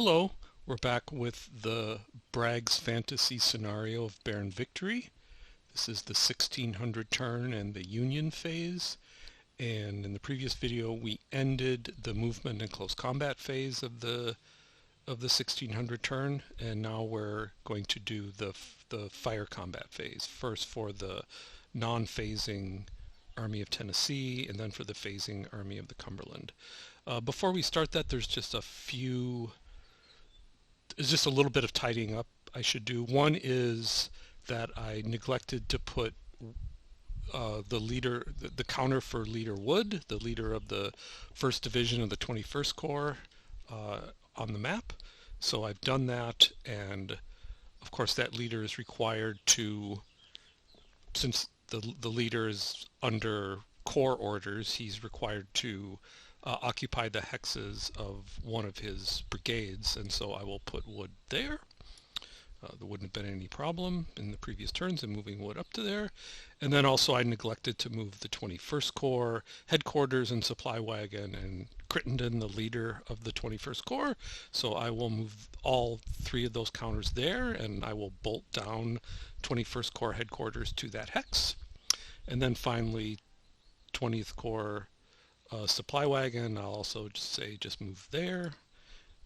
Hello, we're back with the Bragg's fantasy scenario of Barren Victory. This is the 1600 turn and the Union phase. And in the previous video, we ended the movement and close combat phase of the 1600 turn, and now we're going to do the fire combat phase. First for the non-phasing Army of Tennessee, and then for the phasing Army of the Cumberland. Before we start that, there's just a little bit of tidying up I should do. One is that I neglected to put the counter for Leader Wood, the leader of the 1st Division of the 21st Corps, on the map. So I've done that, and of course that leader is required to, since the leader is under Corps orders, he's required to occupy the hexes of one of his brigades, and so I will put Wood there. There wouldn't have been any problem in the previous turns in moving Wood up to there. And then also I neglected to move the 21st Corps headquarters and supply wagon and Crittenden, the leader of the 21st Corps. So I will move all 3 of those counters there, and I will bolt down 21st Corps headquarters to that hex. And then finally 20th Corps supply wagon, I'll also just move there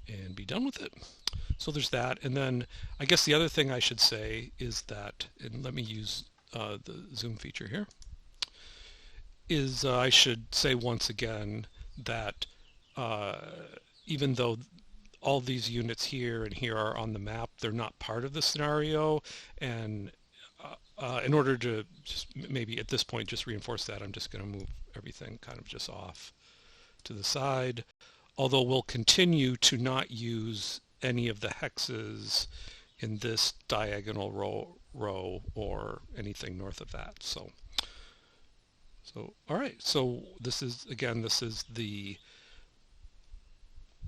and be done with it. So there's that. And then I guess the other thing I should say is that, and let me use the zoom feature here, is I should say once again that even though all these units here and here are on the map, they're not part of the scenario, and in order to just maybe at this point just reinforce that, I'm just going to move everything kind of just off to the side, although we'll continue to not use any of the hexes in this diagonal row or anything north of that. So all right, so this is the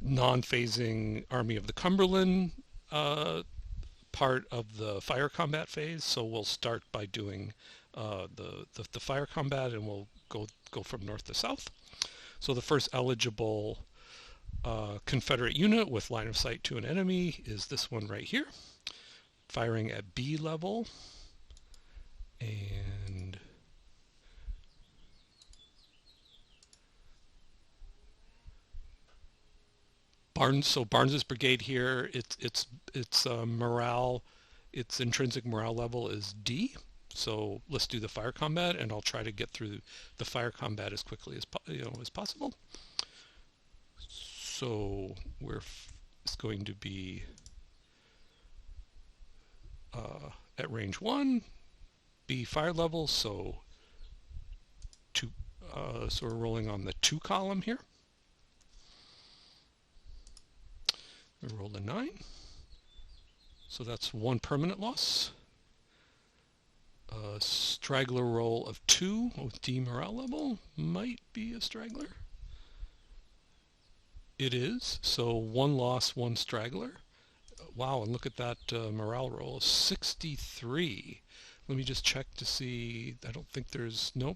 non-phasing Army of the Cumberland part of the fire combat phase. So we'll start by doing the fire combat, and we'll go from north to south. So the first eligible Confederate unit with line of sight to an enemy is this one right here, firing at B level, and Barnes's brigade here, its morale, its intrinsic morale level is D. So let's do the fire combat, and I'll try to get through the fire combat as quickly as possible. So it's going to be at range 1, B fire level. So we're rolling on the 2 column here. We rolled a 9, so that's 1 permanent loss. A straggler roll of 2 with D morale level might be a straggler. It is, so 1 loss, 1 straggler. Wow, and look at that morale roll, 63. Let me just check to see. I don't think there's no,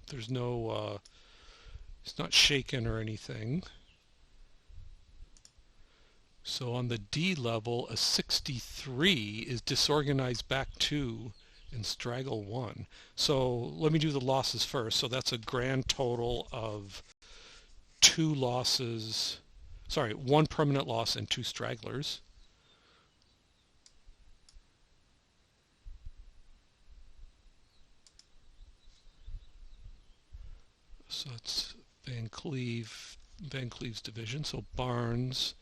it's not shaken or anything. So on the D level, a 63 is disorganized back 2 and straggle 1. So let me do the losses first. So that's a grand total of 2 losses. Sorry, 1 permanent loss and 2 stragglers. So it's Van Cleve's division. So Barnes,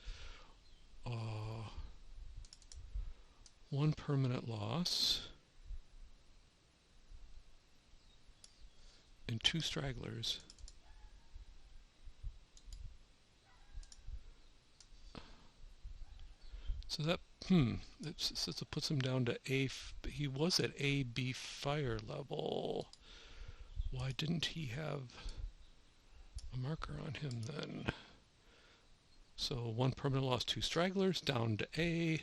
1 permanent loss and 2 stragglers. So that it puts him down to A. He was at AB fire level. Why didn't he have a marker on him then? So 1 permanent loss, 2 stragglers, down to A.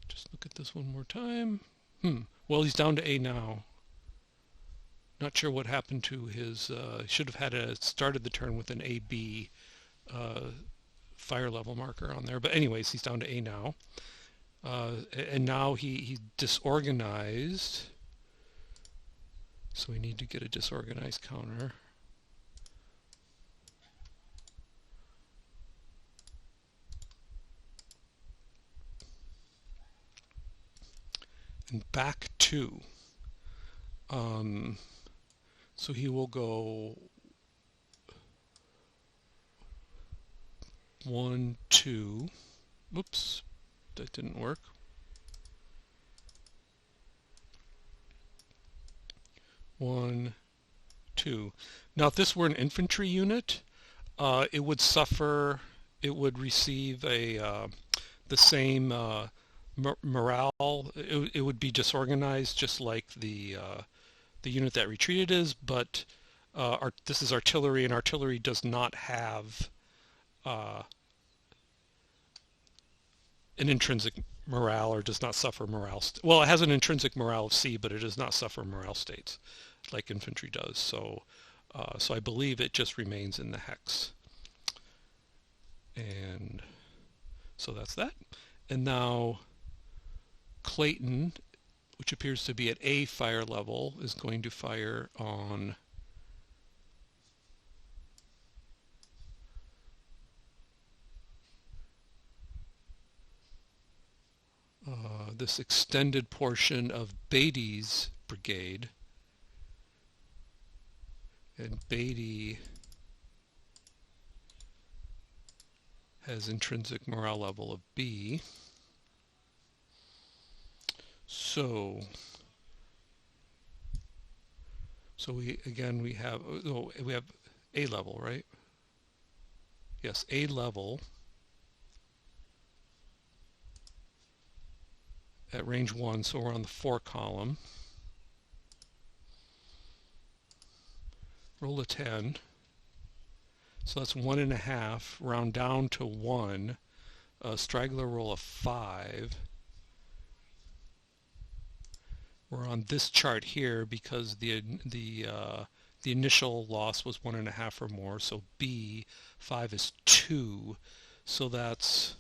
Just look at this one more time. Well, he's down to A now. Not sure what happened to his, should have had started the turn with an AB fire level marker on there. But anyways, he's down to A now. And now he disorganized. So we need to get a disorganized counter. And back 2. So he will go 1, 2. Oops, that didn't work. 1, 2. Now, if this were an infantry unit, it would suffer. It would receive the same morale. It would be disorganized, just like the unit that retreated is. But this is artillery, and artillery does not have an intrinsic morale, or does not suffer morale. Well, it has an intrinsic morale of C, but it does not suffer morale states like infantry does. So I believe it just remains in the hex. And so that's that. And now Clayton, which appears to be at A fire level, is going to fire on this extended portion of Beatty's brigade. And Beatty has intrinsic morale level of B. So we have A level, right? Yes, A level at range 1, so we're on the 4 column. Roll a 10. So that's 1.5. Round down to 1. Straggler roll a 5. We're on this chart here because the initial loss was 1.5 or more. So B 5 is 2. So that's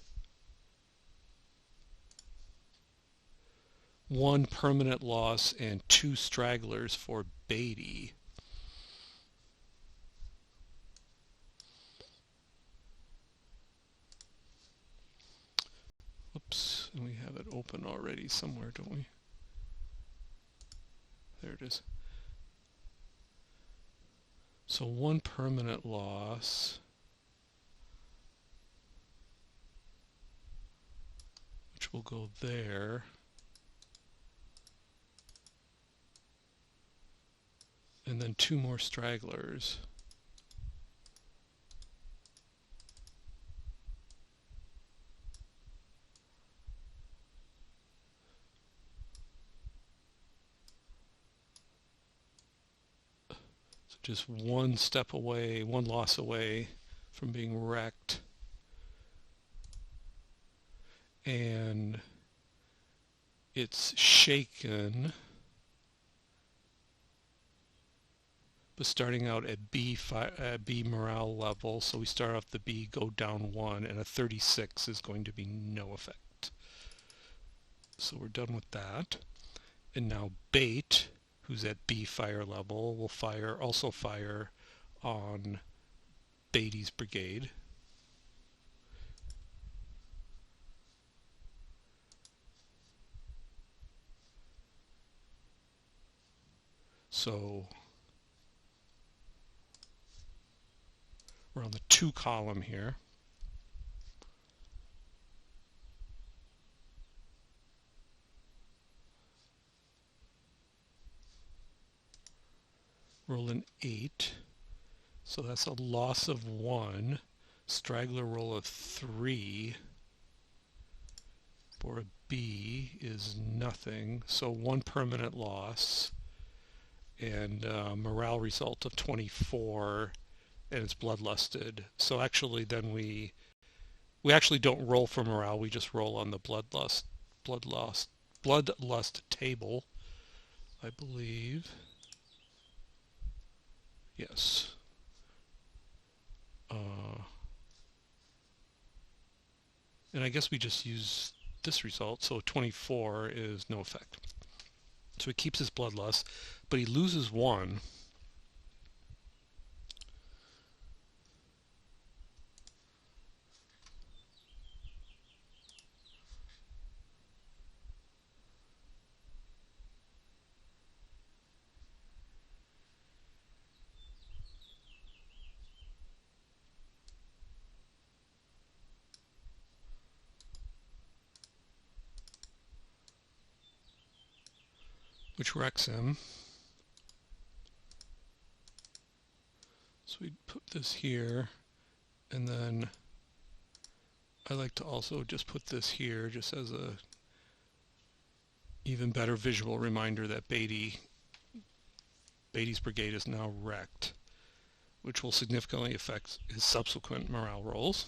1 permanent loss and 2 stragglers for Beatty. Oops, and we have it open already somewhere, don't we? There it is. So 1 permanent loss, which will go there. And then 2 more stragglers. So just 1 step away, 1 loss away from being wrecked. And it's shaken. But starting out at B morale level, so we start off the B, go down 1, and a 36 is going to be no effect. So we're done with that. And now Bait, who's at B fire level, will also fire on Beatty's brigade. So we're on the 2 column here. Roll an 8. So that's a loss of 1. Straggler roll of 3. For a B is nothing. So 1 permanent loss. And morale result of 24. And it's bloodlusted. So actually then we actually don't roll for morale, we just roll on the bloodlust table, I believe. Yes. And I guess we just use this result, so 24 is no effect. So he keeps his bloodlust, but he loses 1. Which wrecks him. So we put this here, and then I like to also just put this here just as a even better visual reminder that Beatty's brigade is now wrecked, which will significantly affect his subsequent morale rolls.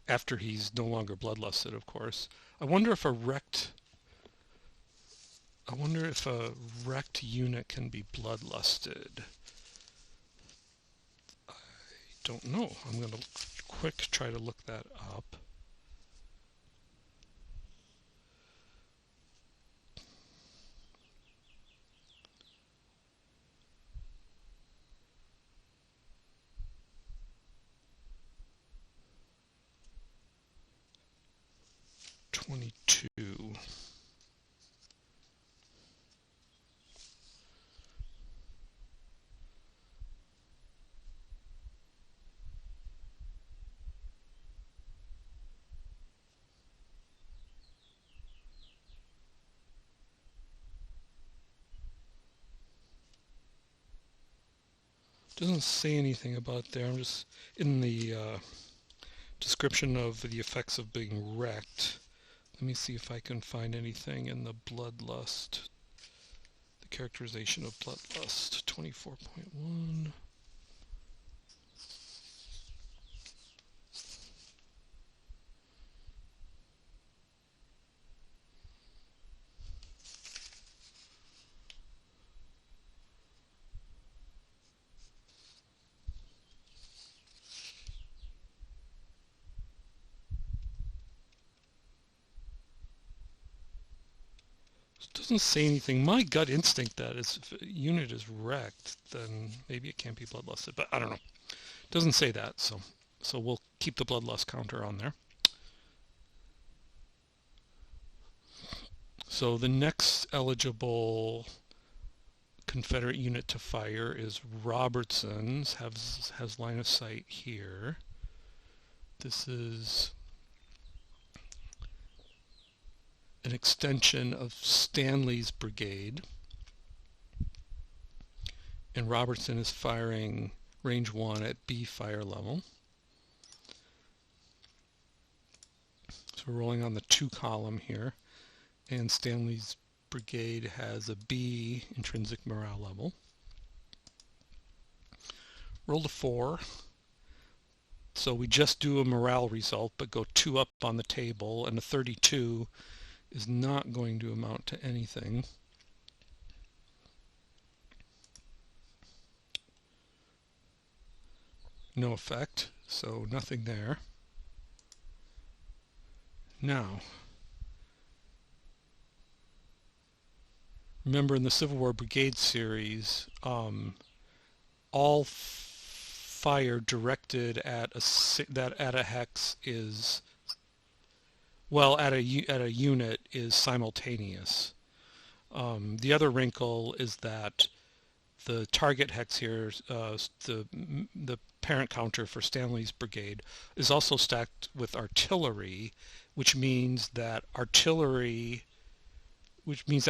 After he's no longer bloodlusted, of course. I wonder if a wrecked unit can be bloodlusted. I don't know. I'm going to try to look that up. Doesn't say anything about there. I'm just in the description of the effects of being wrecked. Let me see if I can find anything in the bloodlust. The characterization of bloodlust 24.1. It doesn't say anything. My gut instinct that is if a unit is wrecked, then maybe it can't be bloodlusted, but I don't know. It doesn't say that, so we'll keep the bloodlust counter on there. So the next eligible Confederate unit to fire is Robertson's, has line of sight here. This is an extension of Stanley's brigade, and Robertson is firing range 1 at B fire level. So we're rolling on the 2 column here, and Stanley's brigade has a B intrinsic morale level. Roll to 4. So we just do a morale result, but go 2 up on the table, and a 32 is not going to amount to anything. No effect, so nothing there. Now, remember in the Civil War Brigade series, all fire directed at a hex is, well, at a unit is simultaneous. The other wrinkle is that the target hex here, the parent counter for Stanley's brigade, is also stacked with artillery, which means that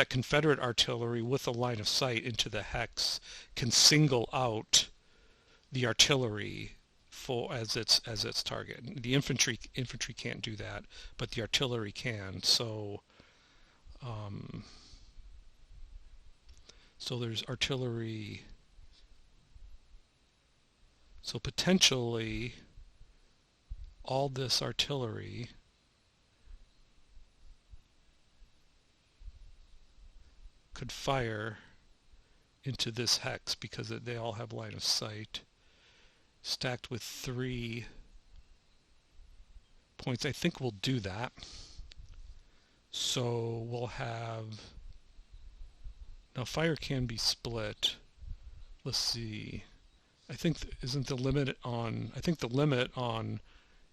Confederate artillery with a line of sight into the hex can single out the artillery as its target. The infantry can't do that, but the artillery can. So there's artillery. So potentially all this artillery could fire into this hex because they all have line of sight, stacked with 3 points. I think we'll do that. So we'll have, now fire can be split. Let's see. I think isn't the limit on, I think the limit on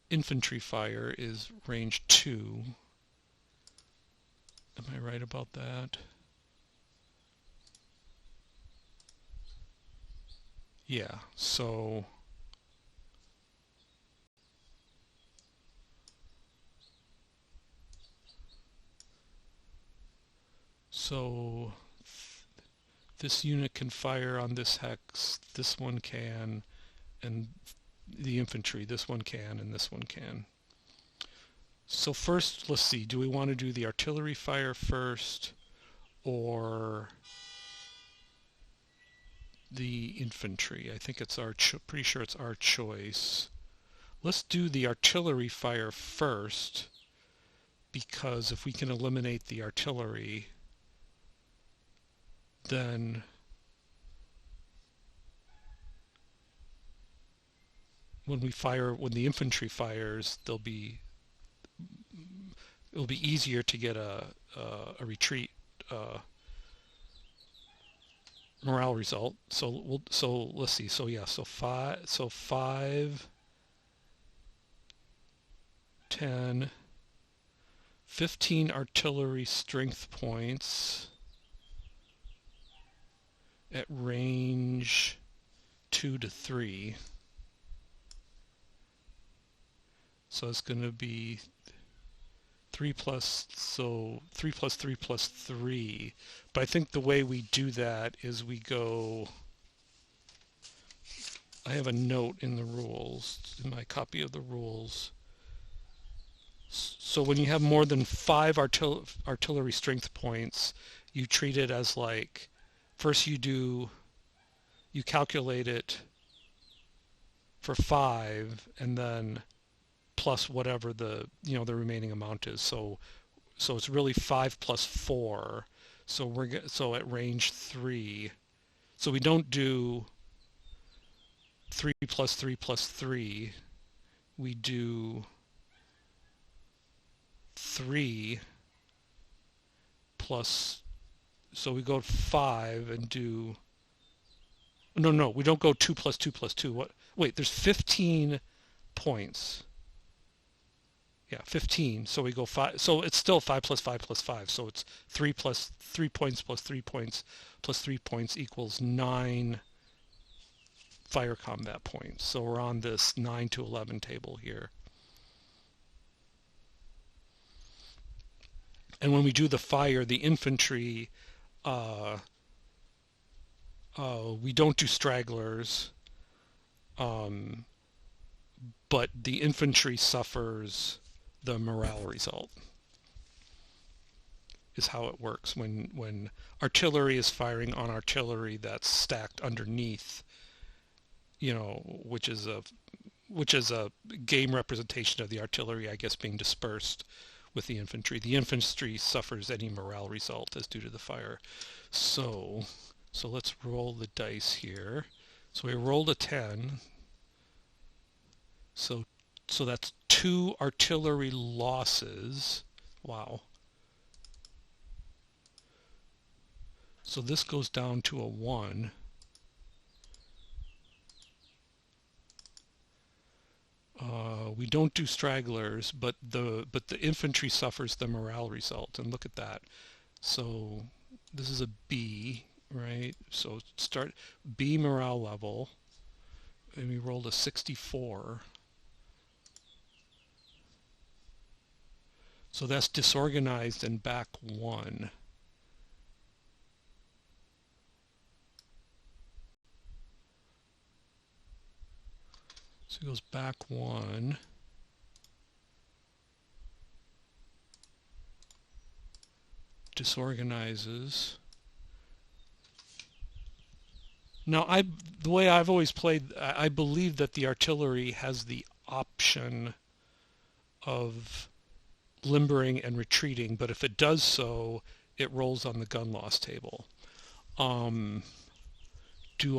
infantry fire is range 2. Am I right about that? Yeah, so this unit can fire on this hex, this one can, and the infantry, this one can, and this one can. So first, let's see, do we want to do the artillery fire first, or the infantry? I think it's pretty sure it's our choice. Let's do the artillery fire first, because if we can eliminate the artillery, then when the infantry fires, it'll be easier to get a retreat morale result. So let's see. So yeah, so 5, 10, 15 artillery strength points at range 2 to 3. So it's going to be 3 plus 3 plus 3. But I think the way we do that is we go, I have a note in the rules, in my copy of the rules. So when you have more than 5 artillery strength points, you treat it as like, first you calculate it for 5, and then plus whatever the remaining amount is. So it's really 5 plus 4. So at range 3. So we don't do 3 plus 3 plus 3. We do 3 plus, so we go 5 and do, no, we don't go 2 plus 2 plus 2. What? Wait, there's 15 points. Yeah, 15. So we go 5. So it's still 5 plus 5 plus 5. So it's 3 plus 3 points plus 3 points plus 3 points equals 9 fire combat points. So we're on this 9 to 11 table here. And when we do the fire, the infantry, we don't do stragglers, but the infantry suffers the morale result, is how it works. When artillery is firing on artillery that's stacked underneath, which is a game representation of the artillery, I guess, being dispersed with the infantry. The infantry suffers any morale result as due to the fire. So let's roll the dice here. So we rolled a 10. So that's 2 artillery losses. Wow. So this goes down to a 1. We don't do stragglers, but the infantry suffers the morale result. And look at that. So this is a B, right? So start B morale level, and we rolled a 64. So that's disorganized and back 1. So it goes back 1. Disorganizes. Now, the way I've always played, I believe that the artillery has the option of limbering and retreating, but if it does so, it rolls on the gun loss table. Do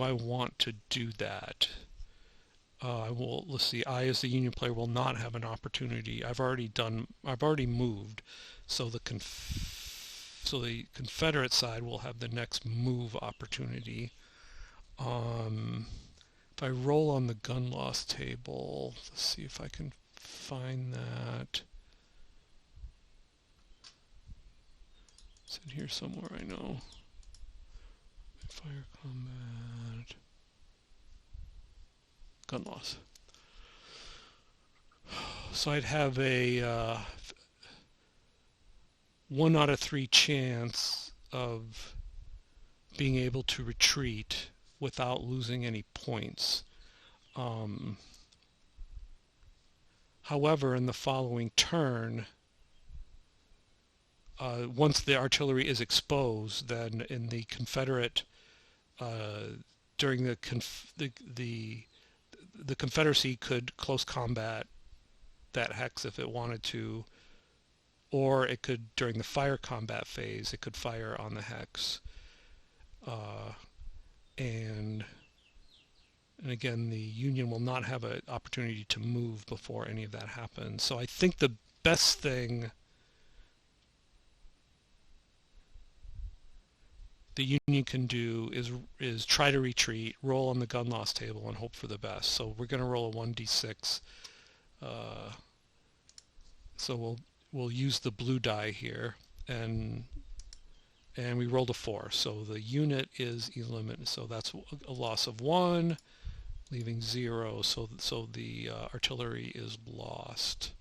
I want to do that? Let's see. I, as the Union player, will not have an opportunity. I've already moved, so the Confederate side will have the next move opportunity. If I roll on the gun loss table, let's see if I can find that. It's in here somewhere, I know. Fire combat. Gun loss. So I'd have a 1 out of 3 chance of being able to retreat without losing any points. However, in the following turn, once the artillery is exposed, then in the Confederate, during the Confederacy could close combat that hex if it wanted to, or it could, during the fire combat phase, it could fire on the hex. And again, the Union will not have an opportunity to move before any of that happens. So I think the best thing the Union can do is try to retreat, roll on the gun loss table, and hope for the best. So we're going to roll a 1d6. So we'll use the blue die here, and we rolled a 4. So the unit is eliminated. So that's a loss of 1, leaving 0. So the artillery is lost.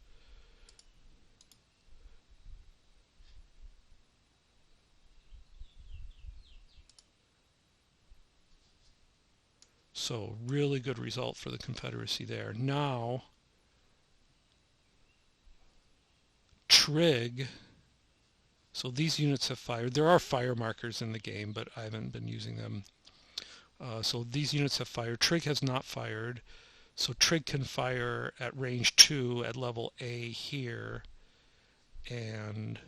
So really good result for the Confederacy there. Now, Trig. So these units have fired. There are fire markers in the game, but I haven't been using them. So these units have fired. Trig has not fired. So Trig can fire at range 2 at level A here. And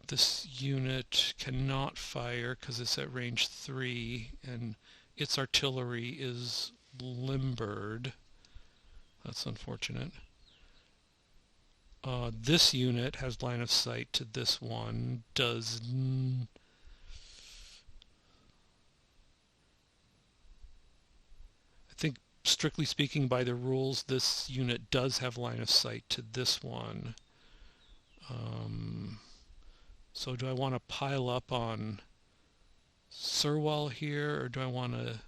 this unit cannot fire because it's at range 3, and its artillery is limbered. That's unfortunate. This unit has line of sight to this one. I think, strictly speaking, by the rules, this unit does have line of sight to this one. So do I want to pile up on Sirwell here, or do I want to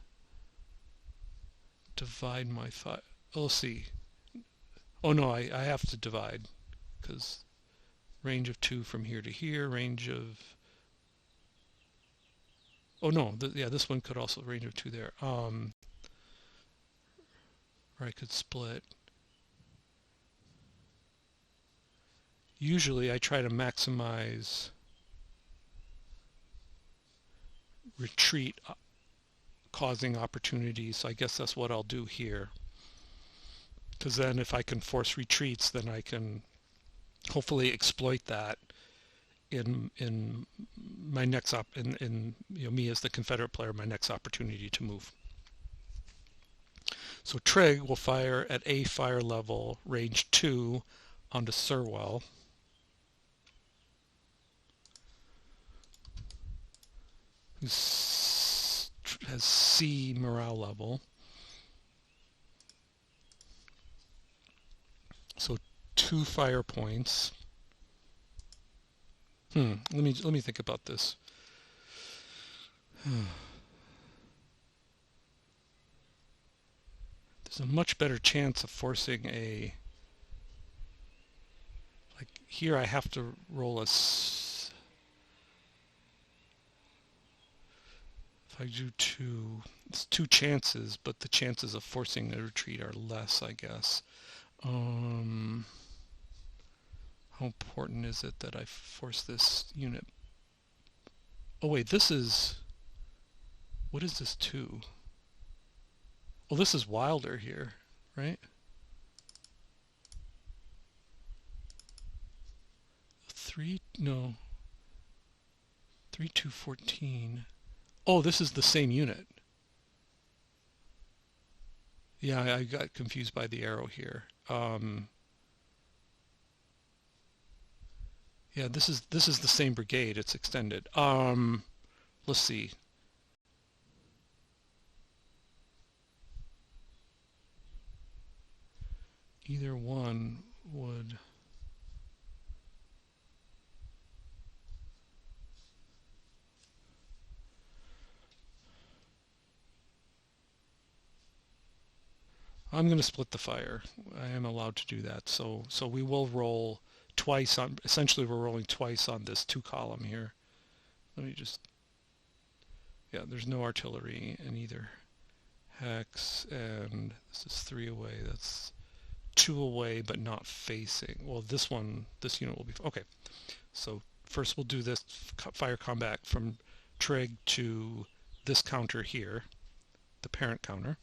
divide my fire? Oh, let's see. Oh no, I have to divide, because range of 2 from here to here, range of... Oh no, yeah, this one could also range of 2 there. Or I could split. Usually I try to maximize retreat causing opportunities, so I guess that's what I'll do here. Because then if I can force retreats, then I can hopefully exploit that in my next me as the Confederate player, my next opportunity to move. So Trig will fire at A fire level, range 2, onto Sirwell. Who has C morale level. So 2 fire points. Let me think about this. There's a much better chance of forcing a... Like here I have to roll a... If I do 2, it's 2 chances, but the chances of forcing the retreat are less, I guess. How important is it that I force this unit? Oh wait, this is... What is this 2? Well, this is Wilder here, right? 3214. Oh, this is the same unit. Yeah, I got confused by the arrow here. Yeah, this is the same brigade. It's extended. Let's see. Either one would. I'm going to split the fire. I am allowed to do that. So we will roll twice on. Essentially, we're rolling twice on this 2-column here. Let me just. Yeah, there's no artillery in either hex, and this is 3 away. That's 2 away, but not facing. Well, this unit will be okay. So first we'll do this fire combat from trig to this counter here, the parent counter.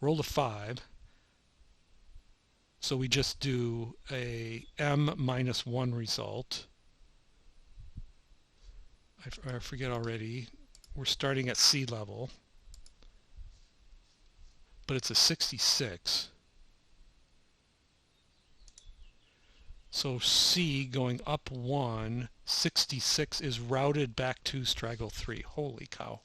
Roll a 5. So we just do a M-1 result. I forget already. We're starting at sea level, but it's a 66. So C going up 1, 66 is routed back to straggle 3. Holy cow.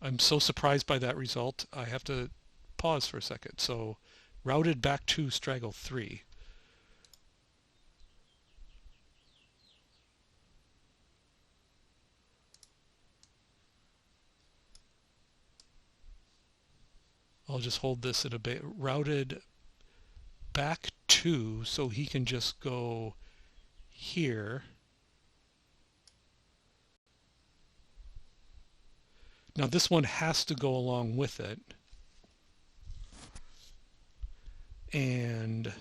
I'm so surprised by that result. I have to pause for a second. So routed back to straggle 3. I'll just hold this at a bit. Routed back to, so he can just go here. Now this one has to go along with it. And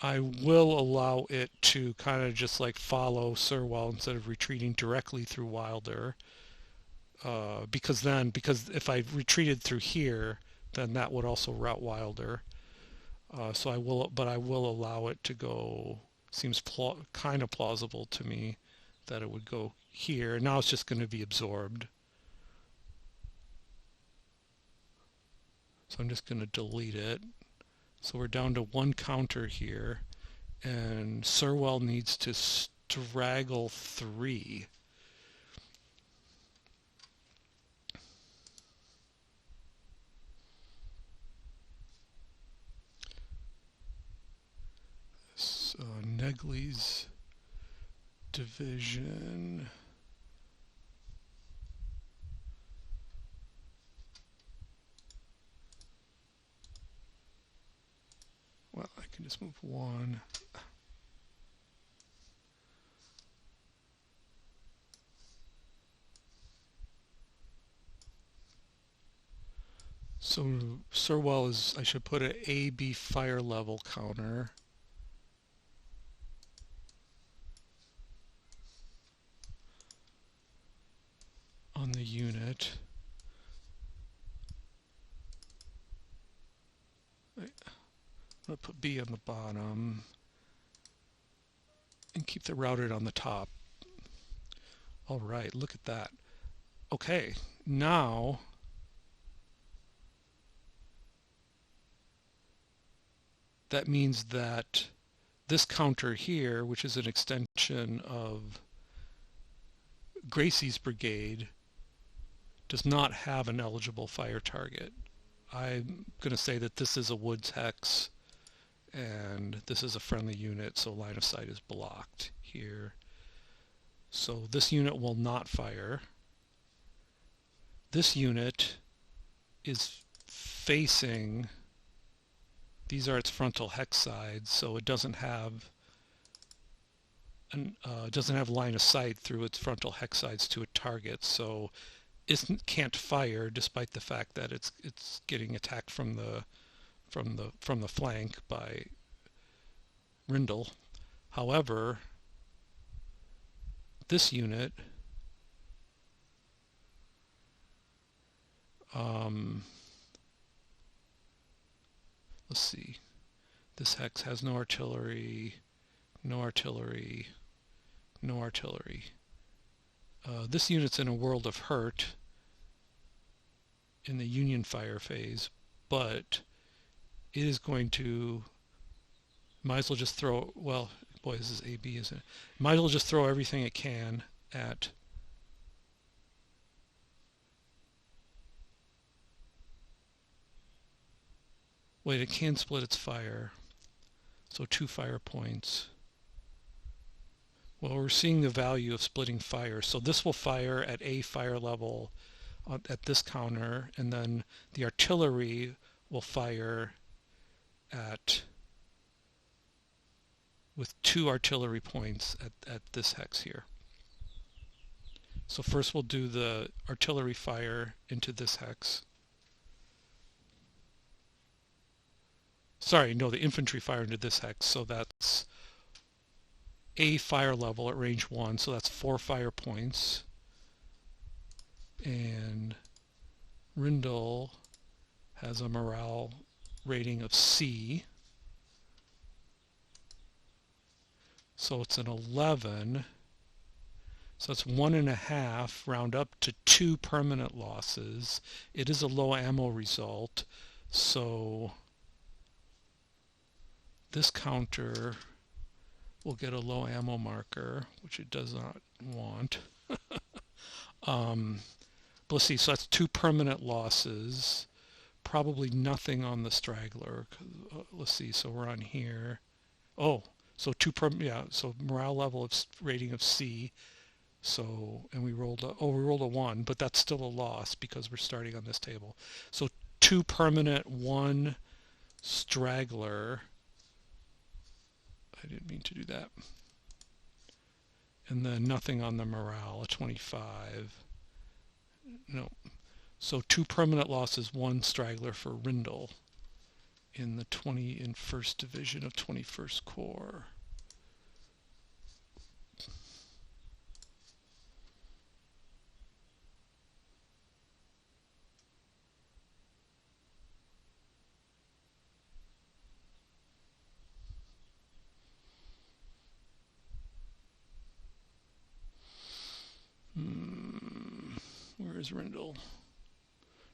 I will allow it to kind of just like follow Sirwell instead of retreating directly through Wilder. Because if I retreated through here, then that would also route Wilder. So I will allow it to go. Seems kind of plausible to me that it would go here. Now it's just going to be absorbed. So I'm just going to delete it. So we're down to 1 counter here, and Sirwell needs to straggle 3. So Negley's division. Well, I can just move 1. So Sirwell is, I should put an AB fire level counter. On the unit. I'm going to put B on the bottom and keep the routed on the top. All right, look at that. Okay, now that means that this counter here, which is an extension of Gracie's brigade, does not have an eligible fire target. I'm going to say that this is a woods hex and this is a friendly unit, so line of sight is blocked here. So this unit will not fire. This unit is facing, these are its frontal hex sides, so it doesn't have line of sight through its frontal hex sides to a target, so can't fire despite the fact that it's getting attacked from the flank by Rindle. However, this unit let's see. This hex has no artillery, no artillery, no artillery. This unit's in a world of hurt in the Union fire phase, but it is going to, might as well just throw, well, boy, this is AB, isn't it? Might as well just throw everything it can at wait, it can split its fire, so 2 fire points. Well, we're seeing the value of splitting fire, so this will fire at a fire level at this counter, and then the artillery will fire at with 2 artillery points at this hex here. So first we'll do the artillery fire into this hex. Sorry, no, the infantry fire into this hex, so that's a fire level at range 1, so that's 4 fire points. And Rindle has a morale rating of C. So it's an 11. So it's 1.5, round up to 2 permanent losses. It is a low ammo result, so this counter will get a low ammo marker, which it does not want. But let's see, so that's 2 permanent losses. Probably nothing on the straggler. Let's see, so we're on here. Oh, so so morale level of rating of C. So, and we rolled a 1, but that's still a loss because we're starting on this table. So 2 permanent, 1 straggler. I didn't mean to do that. And then nothing on the morale, a 25. No. So 2 permanent losses, 1 straggler for Rindle in the 21st Division of 21st Corps. Where is Rindle?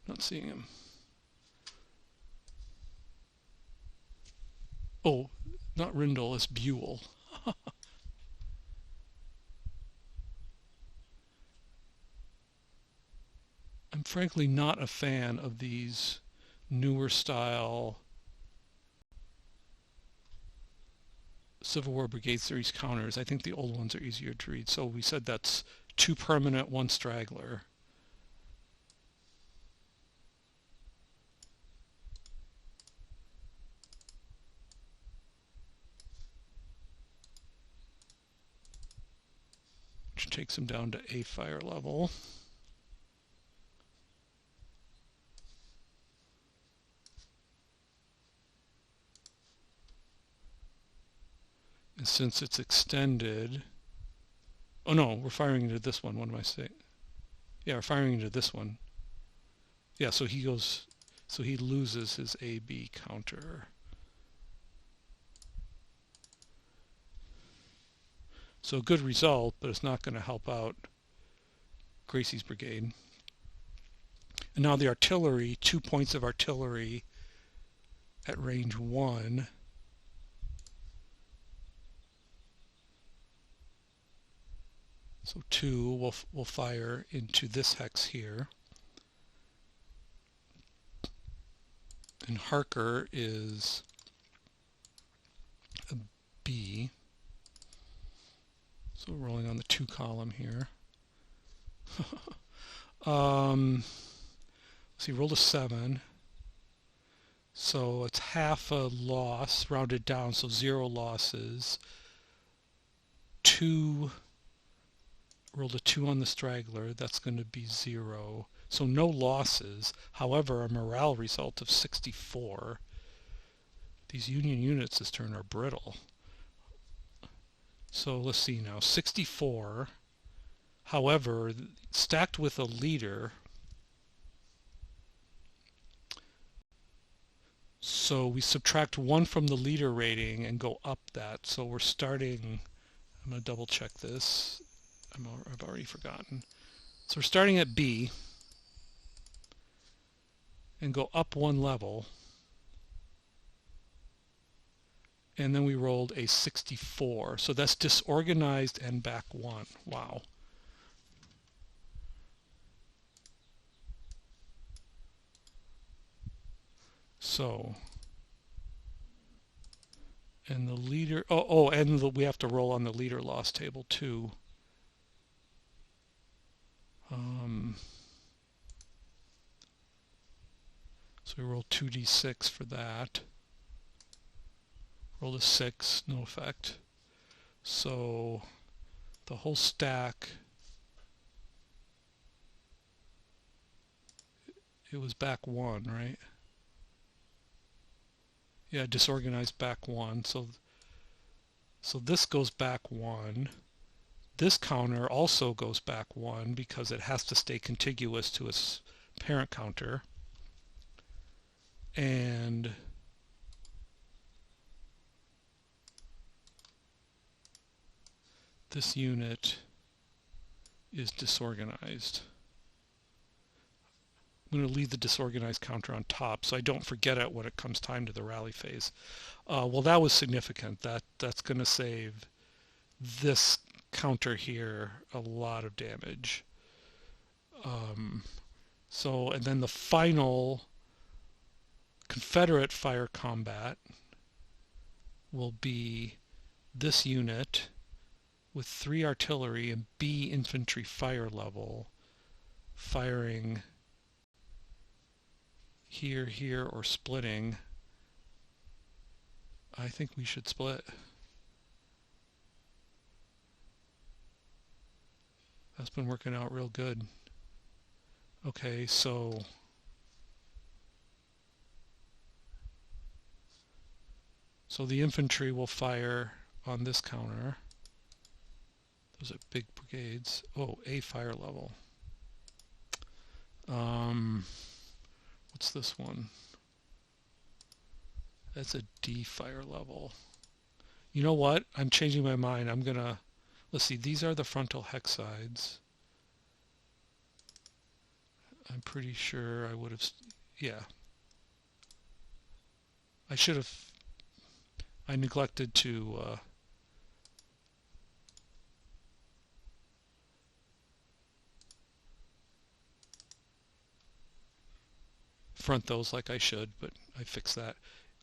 Not seeing him. Oh, not Rindle, it's Buell. I'm frankly not a fan of these newer style Civil War Brigade series counters. I think the old ones are easier to read. So we said that's 2 permanent, 1 straggler. Which takes him down to A fire level. And since it's extended, oh no, we're firing into this one. What am I saying? Yeah, we're firing into this one. Yeah, so he loses his AB counter. So a good result, but it's not going to help out Gracie's brigade. And now the artillery, 2 points of artillery at range 1. So 2 will fire into this hex here. And Harker is a B. So rolling on the 2 column here. Let's see, rolled a 7. So it's half a loss, rounded down, so 0 losses. 2 Rolled a 2 on the straggler. That's going to be 0. So no losses. However, a morale result of 64. These Union units this turn are brittle. So let's see now. 64. However, stacked with a leader. So we subtract 1 from the leader rating and go up that. So we're starting, I'm going to double check this. I've already forgotten. So we're starting at B and go up 1 level. And then we rolled a 64. So that's disorganized and back 1. Wow. So, and the leader, we have to roll on the leader loss table too. So we roll 2d6 for that. Roll a 6, no effect. So the whole stack, it was back 1, right? Yeah, disorganized back 1. So this goes back 1. This counter also goes back 1 because it has to stay contiguous to its parent counter. And this unit is disorganized. I'm going to leave the disorganized counter on top so I don't forget it when it comes time to the rally phase. Well, that was significant. That's going to save this counter here a lot of damage. And then the final Confederate fire combat will be this unit with 3 artillery and B infantry fire level firing here, here, or splitting. I think we should split. That's been working out real good. Okay, so the infantry will fire on this counter. Those are big brigades. Oh, A fire level. What's this one? That's a D fire level. You know what? I'm changing my mind. I'm gonna, let's see, these are the frontal hex sides. I'm pretty sure I would have, yeah. I should have, I neglected to front those like I should, but I fixed that.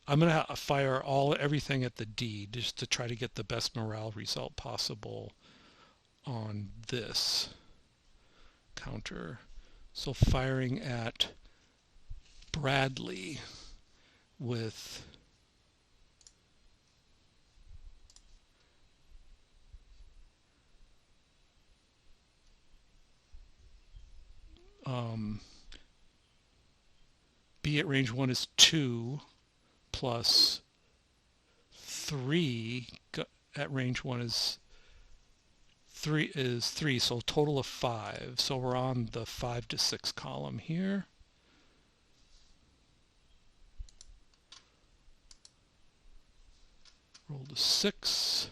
I'm going to fire everything at the D just to try to get the best morale result possible on this counter. So firing at Bradley with B at range 1 is 2 plus 3 at range 1 is 3, so a total of 5. So we're on the 5 to 6 column here. Roll to 6.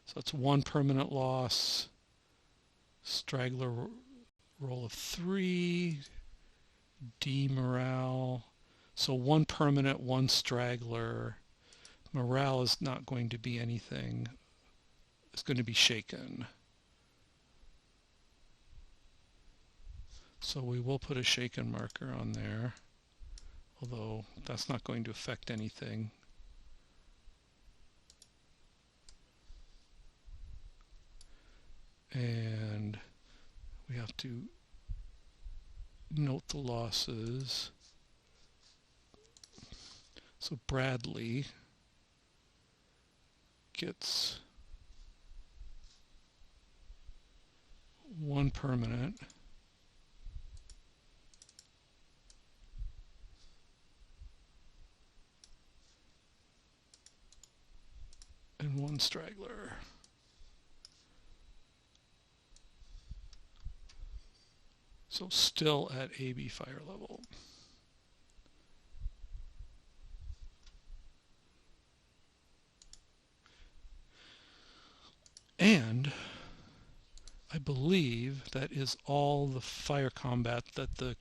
So that's 1 permanent loss. Straggler roll of 3. D morale. So 1 permanent, 1 straggler. Morale is not going to be anything. It's going to be shaken. So we will put a shaken marker on there, although that's not going to affect anything. And we have to note the losses. So Bradley gets one permanent. And one straggler. So still at AB fire level. And I believe that is all the fire combat that the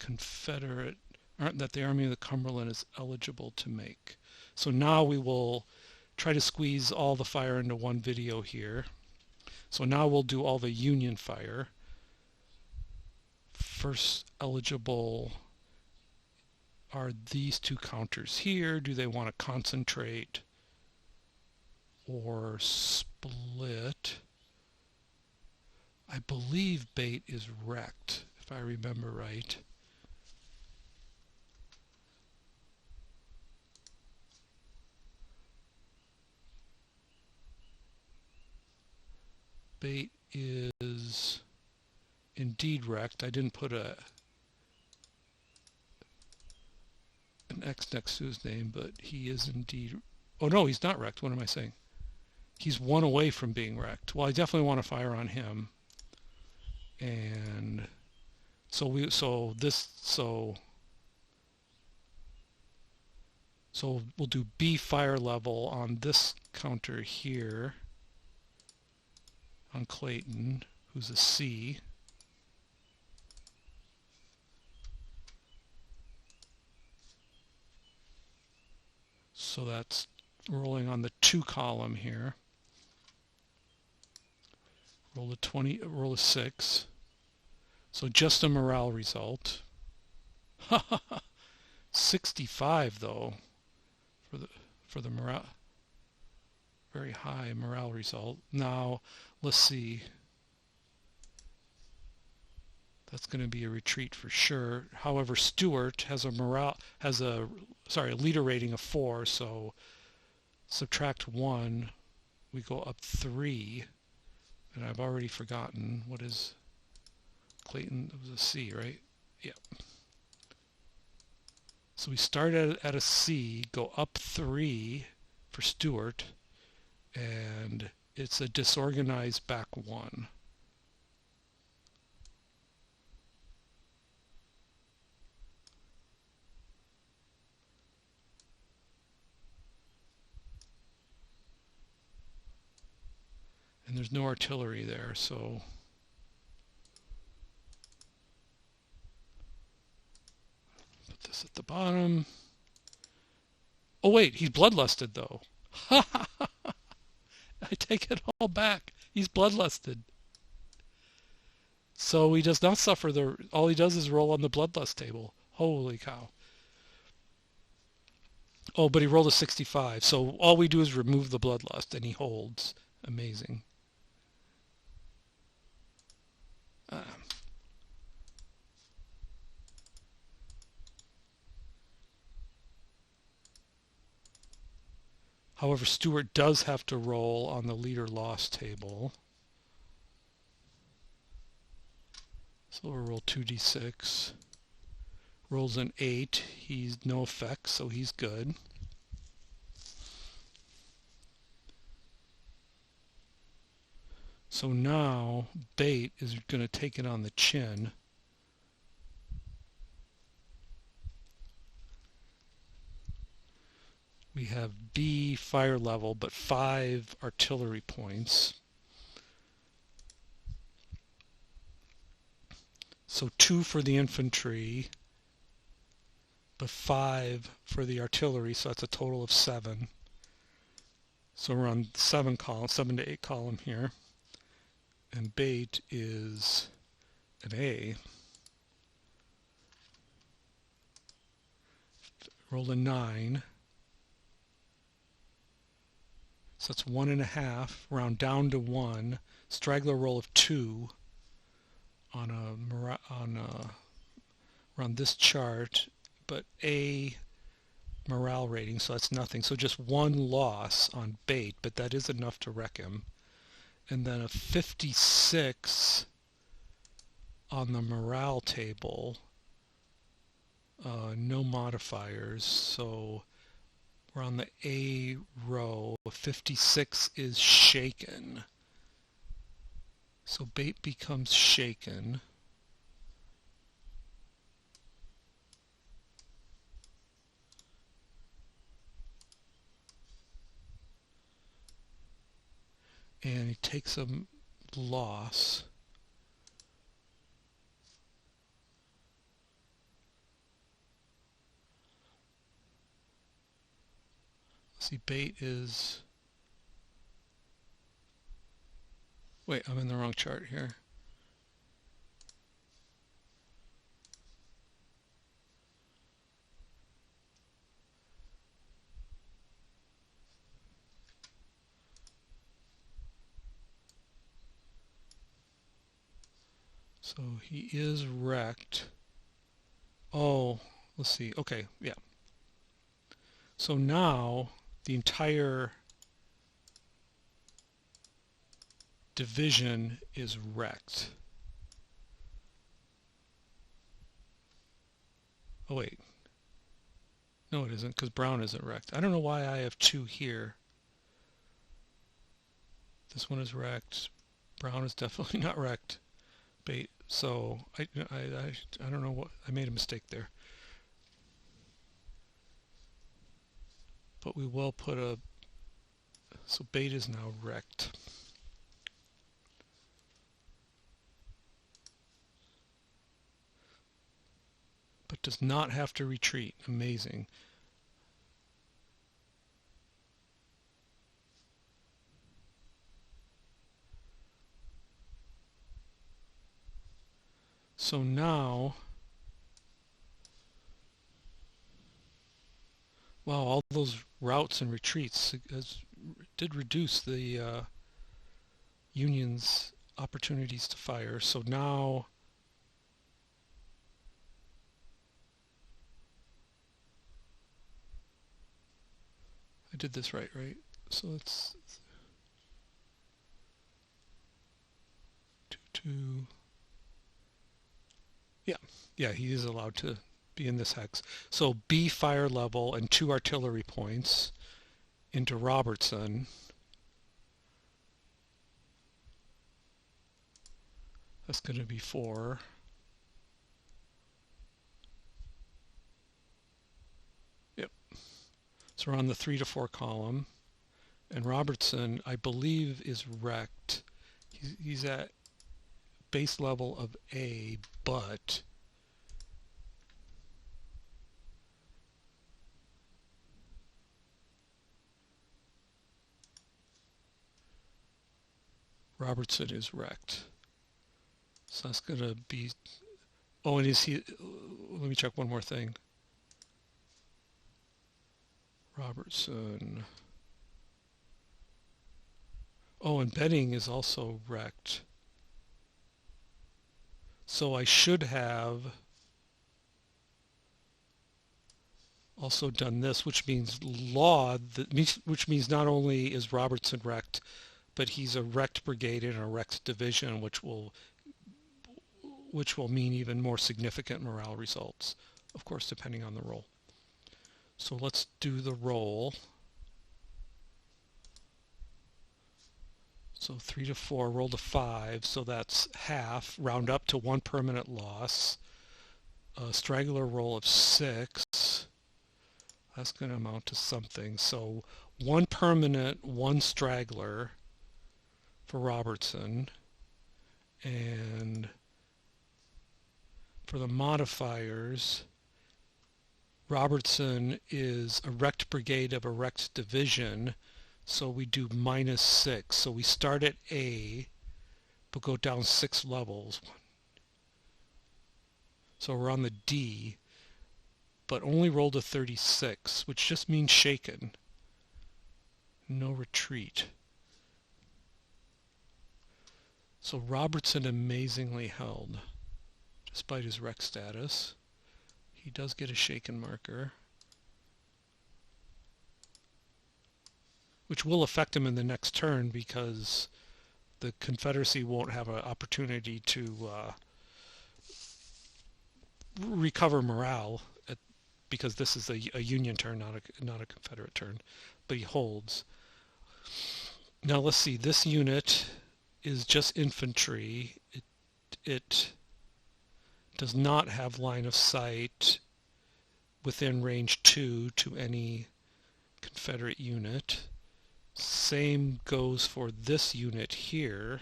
that the Army of the Cumberland is eligible to make. So now we will try to squeeze all the fire into one video here. So now we'll do all the Union fire. First eligible are these two counters here. Do they want to concentrate or split? I believe bait is wrecked, if I remember right. Bait is indeed wrecked. I didn't put an X next to his name, but he is indeed... Oh no, he's not wrecked. What am I saying? He's one away from being wrecked. Well, I definitely want to fire on him. And so we'll do B fire level on this counter here on Clayton, who's a C. So that's rolling on the 2 column here. Roll a 20, roll a 6. So just a morale result. 65 though for the morale. Very high morale result. Now let's see. That's going to be a retreat for sure. However, Stewart has a leader rating of 4, so subtract 1, we go up 3. And I've already forgotten what is Clayton. It was a C, right? Yeah. So we start at a C, go up 3 for Stewart, and it's a disorganized back 1. And there's no artillery there, so put this at the bottom. Oh wait, he's bloodlusted though. I take it all back. He's bloodlusted. So he does not suffer all he does is roll on the bloodlust table. Holy cow. Oh, but he rolled a 65. So all we do is remove the bloodlust and he holds. Amazing. However, Stewart does have to roll on the leader loss table. So we'll roll 2d6. Rolls an 8. He's no effect, so he's good. So now bait is going to take it on the chin. We have B fire level, but 5 artillery points. So 2 for the infantry, but 5 for the artillery, so that's a total of 7. So we're on 7 to 8 column here. And bait is an A. Roll a 9. So that's 1.5. Round down to 1. Straggler roll of 2 on this chart, but A morale rating, so that's nothing. So just 1 loss on bait, but that is enough to wreck him. And then a 56 on the morale table, no modifiers, so we're on the A row. 56 is shaken. So bait becomes shaken. And he takes a loss. Let's see, bait is... Wait, I'm in the wrong chart here. So he is wrecked. Oh, let's see. Okay, yeah. So now the entire division is wrecked. Oh, wait. No, it isn't, because Brown isn't wrecked. I don't know why I have two here. This one is wrecked. Brown is definitely not wrecked. Bait. So I don't know what I made a mistake there. But we will put a... So bait is now wrecked. But does not have to retreat. Amazing. So now, wow, all those routes and retreats did reduce the Union's opportunities to fire. So now I did this right? So it's 2. Yeah, he is allowed to be in this hex. So B fire level and 2 artillery points into Robertson. That's going to be 4. Yep. So we're on the 3 to 4 column. And Robertson, I believe, is wrecked. He's at base level of A, but Robertson is wrecked. So that's going to be... Oh, and is he... Let me check one more thing. Robertson... Oh, and Benning is also wrecked. So I should have also done this, which means which means not only is Robertson wrecked, but he's a wrecked brigade and a wrecked division, which will mean even more significant morale results, of course, depending on the roll. So let's do the roll. So 3 to 4, roll to 5, so that's half, round up to 1 permanent loss. A straggler roll of 6, that's going to amount to something. So 1 permanent, 1 straggler for Robertson. And for the modifiers, Robertson is a wrecked brigade of a wrecked division. So we do -6. So we start at A, but go down 6 levels. So we're on the D, but only rolled a 36, which just means shaken. No retreat. So Robertson amazingly held, despite his wreck status. He does get a shaken marker, which will affect him in the next turn because the Confederacy won't have an opportunity to recover morale because this is a Union turn, not a Confederate turn, but he holds. Now let's see. This unit is just infantry. It does not have line of sight within range 2 to any Confederate unit. Same goes for this unit here,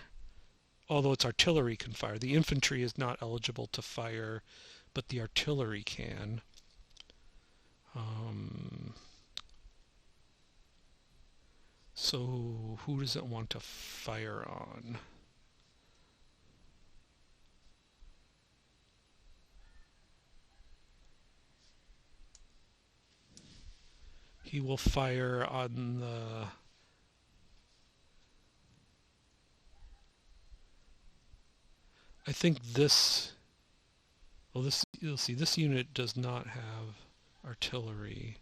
although its artillery can fire. The infantry is not eligible to fire, but the artillery can. So who does it want to fire on? He will fire on the... I think this... Well, this, you'll see, this unit does not have artillery.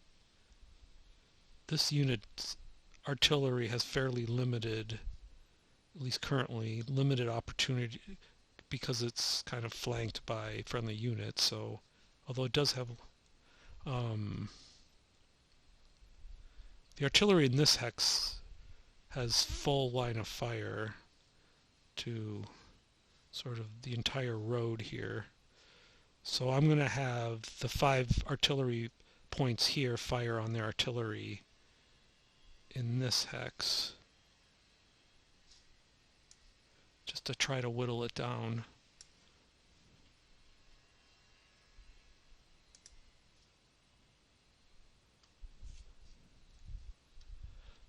This unit's artillery has fairly limited, at least currently, limited opportunity because it's kind of flanked by friendly units. So, although it does have... the artillery in this hex has full line of fire to sort of the entire road here. So I'm going to have the 5 artillery points here fire on their artillery in this hex, just to try to whittle it down.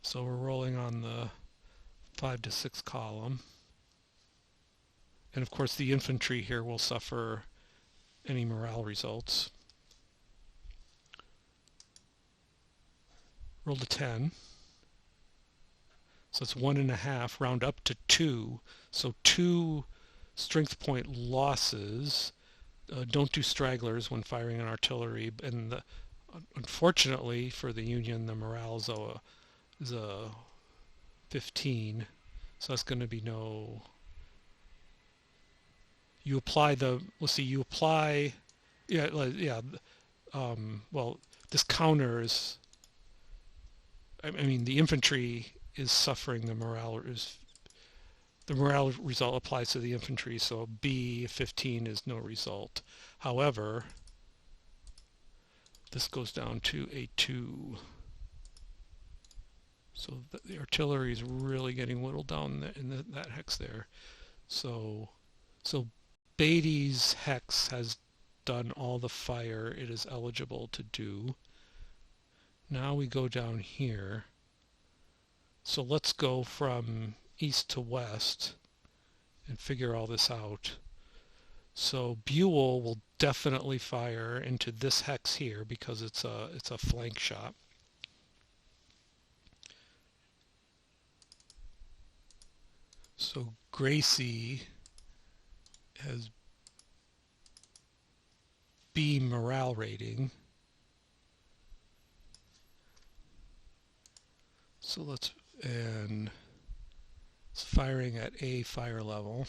So we're rolling on the 5 to 6 column. And of course the infantry here will suffer any morale results. Roll to 10. So it's 1.5, round up to 2. So 2 strength point losses. Don't do stragglers when firing an artillery. And unfortunately for the Union, the morale is a 15. So that's going to be no... You apply the... Let's see, you apply... well, this counters... I mean, the infantry is suffering the morale result applies to the infantry, so B 15 is no result. However, this goes down to a 2. So the artillery is really getting whittled down in that hex there. So Beatty's hex has done all the fire it is eligible to do. Now we go down here. So let's go from east to west and figure all this out. So Buell will definitely fire into this hex here because it's a flank shot. So Gracie has B morale rating. So and it's firing at A fire level.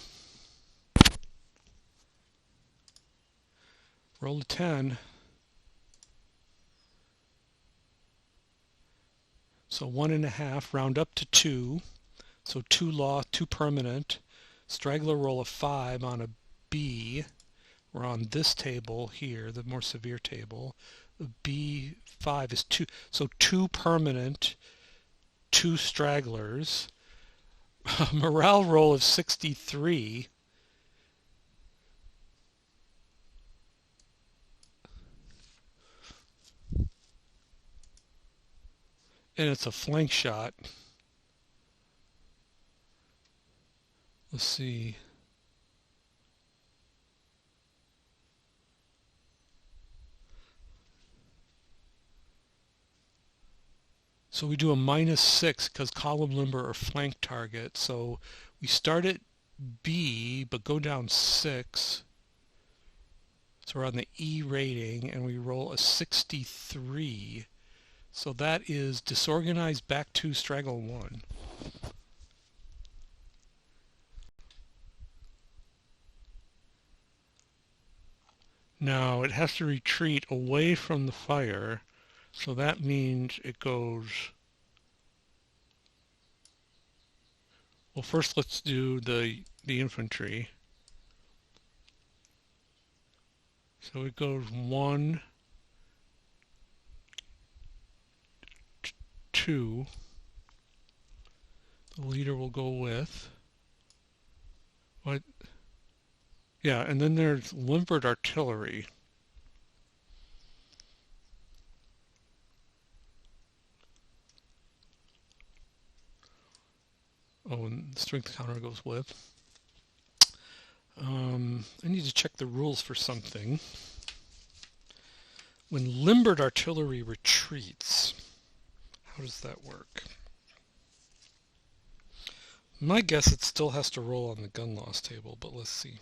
Roll a 10. So 1.5, round up to 2. So 2 law, 2 permanent. Straggler roll a 5 on a B. We're on this table here, the more severe table. The B5 is 2. So 2 permanent, 2 stragglers. Morale roll of 63. And it's a flank shot. Let's see. So we do a -6 because column limber or flank target. So we start at B but go down 6. So we're on the E rating and we roll a 63. So that is disorganized back 2 straggle 1. Now it has to retreat away from the fire, so that means it goes... Well, first let's do the infantry. So it goes 1, 2. The leader will go with... What? Yeah, and then there's limbered artillery. Oh, and the strength counter goes with. I need to check the rules for something. When limbered artillery retreats, how does that work? My guess it still has to roll on the gun loss table, but let's see.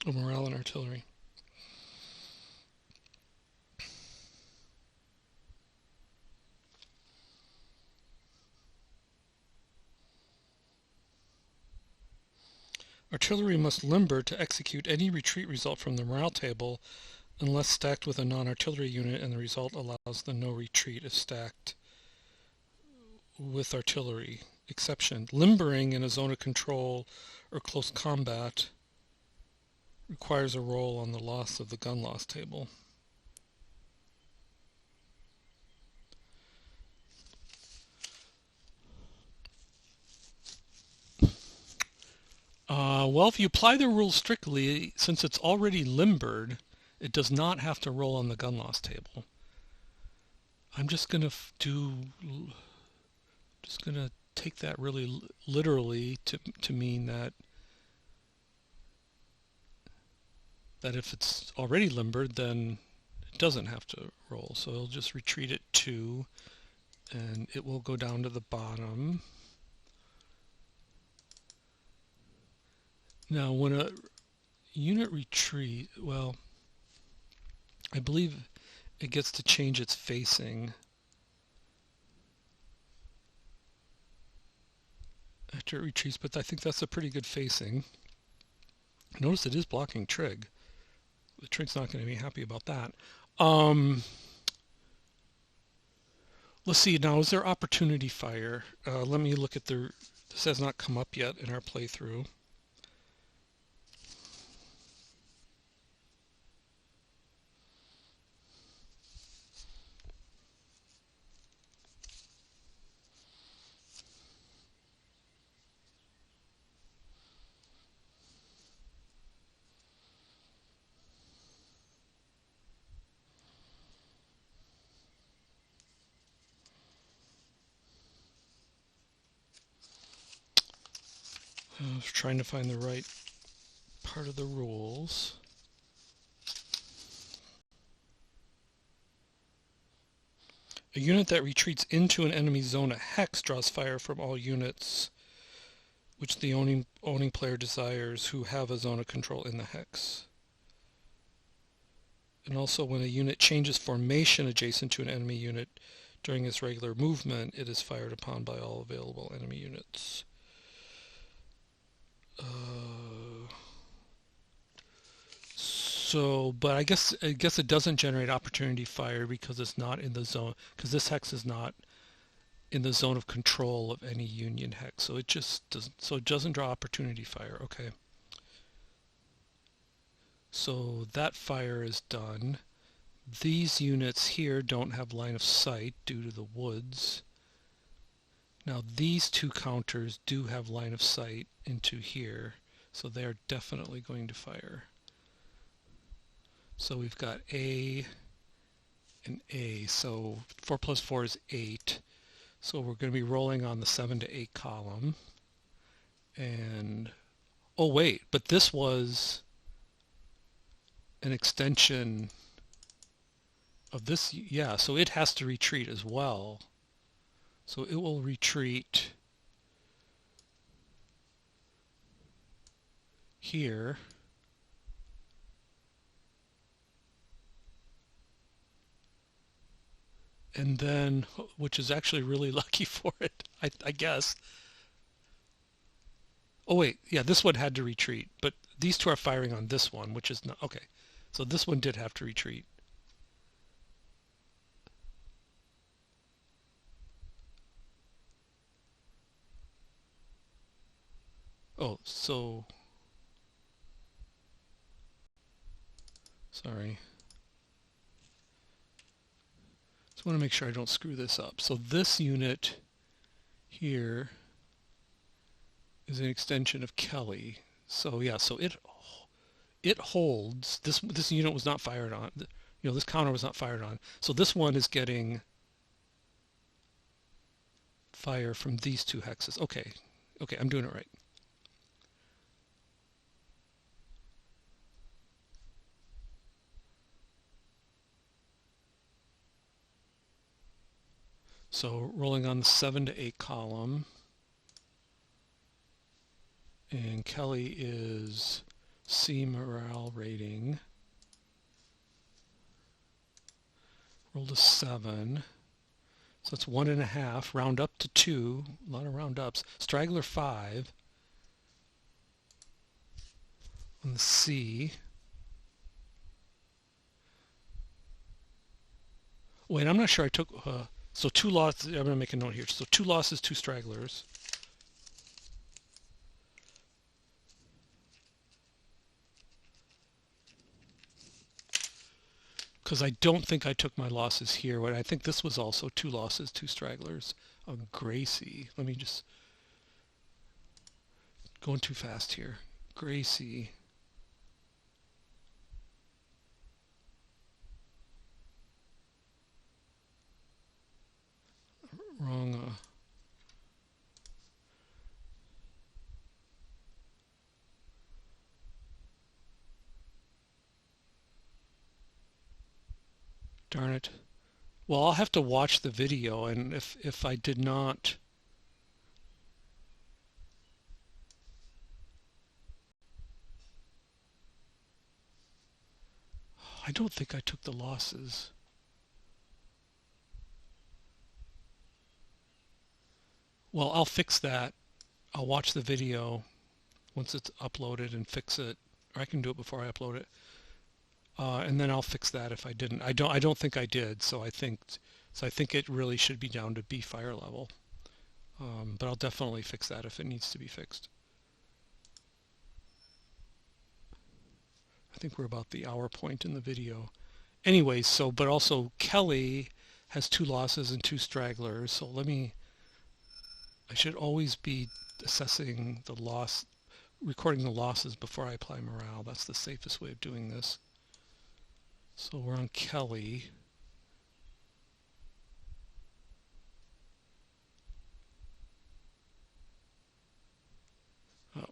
Oh, morale and artillery. Artillery must limber to execute any retreat result from the morale table unless stacked with a non-artillery unit, and the result allows the no retreat if stacked with artillery. Exception: limbering in a zone of control or close combat requires a roll on the loss of the gun loss table. Well, if you apply the rule strictly, since it's already limbered, it does not have to roll on the gun loss table. I'm just gonna take that really literally to mean that if it's already limbered, then it doesn't have to roll. So it'll just retreat it 2, and it will go down to the bottom. Now, when a unit retreat, well, I believe it gets to change its facing after it retreats, but I think that's a pretty good facing. Notice it is blocking Trig. The Trig's not going to be happy about that. Let's see, now is there opportunity fire? Let me look at this has not come up yet in our playthrough. I was trying to find the right part of the rules. A unit that retreats into an enemy zone at hex draws fire from all units which the owning player desires who have a zone of control in the hex. And also when a unit changes formation adjacent to an enemy unit during its regular movement, it is fired upon by all available enemy units. But I guess it doesn't generate opportunity fire because it's not in the zone, because this hex is not in the zone of control of any Union hex. So it just doesn't. So it doesn't draw opportunity fire. Okay. So that fire is done. These units here don't have line of sight due to the woods. Now these two counters do have line of sight into here, so they're definitely going to fire. So we've got A and A, so 4 plus 4 is 8. So we're going to be rolling on the 7 to 8 column. And, oh wait, but this was an extension of this, yeah, so it has to retreat as well. So it will retreat here. And then, which is actually really lucky for it, I guess. Oh wait, yeah, this one had to retreat, but these two are firing on this one, which is not, okay. So this one did have to retreat. Oh, so, sorry. Just want to make sure I don't screw this up. So this unit here is an extension of Kelly. So yeah, so it holds. This unit was not fired on. This counter was not fired on. So this one is getting fire from these two hexes. Okay, okay, I'm doing it right. So rolling on the 7 to 8 column, and Kelly is C morale rating. Roll to 7. So it's 1.5. Round up to 2. A lot of round ups. Straggler 5 on the C. Wait, I'm not sure I took... so 2 losses. I'm going to make a note here. So 2 losses, 2 stragglers. Because I don't think I took my losses here. But I think this was also 2 losses, 2 stragglers. Oh, Gracie. Let me just... Going too fast here. Gracie. Wrong. Darn it. Well, I'll have to watch the video, and if I did not... I don't think I took the losses. Well, I'll fix that. I'll watch the video once it's uploaded and fix it. Or I can do it before I upload it. And then I'll fix that if I didn't. I don't think I did, so I think it really should be down to B fire level. But I'll definitely fix that if it needs to be fixed. I think we're about the hour point in the video. Anyways, but also Kelly has 2 losses and 2 stragglers, so I should always be assessing the loss, recording the losses before I apply morale. That's the safest way of doing this. So we're on Kelly. Oh.